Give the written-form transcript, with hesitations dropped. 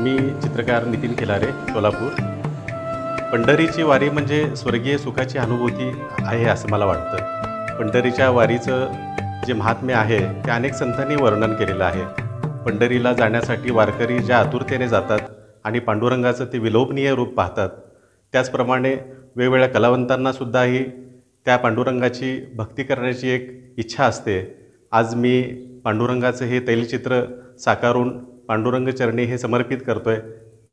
मी चित्रकार नितीन खिलारे, सोलापूर. पंढरीची वारी म्हणजे स्वर्गीय सुखाची अनुभूती आहे असं मला वाटतं. पंढरीच्या वारीचं जे महात्म्य आहे ते अनेक संतांनी वर्णन केलेलं आहे. पंढरीला जाण्यासाठी वारकरी ज्या आतुरतेने जातात आणि पांडुरंगाचं ते विलोभनीय रूप पाहतात, त्याचप्रमाणे वेगवेगळ्या कलावंतांनासुद्धाही त्या पांडुरंगाची भक्ती करण्याची एक इच्छा असते. आज मी पांडुरंगाचं हे तैलचित्र साकारून पांडुरंग चरणी हे समर्पित करतो आहे.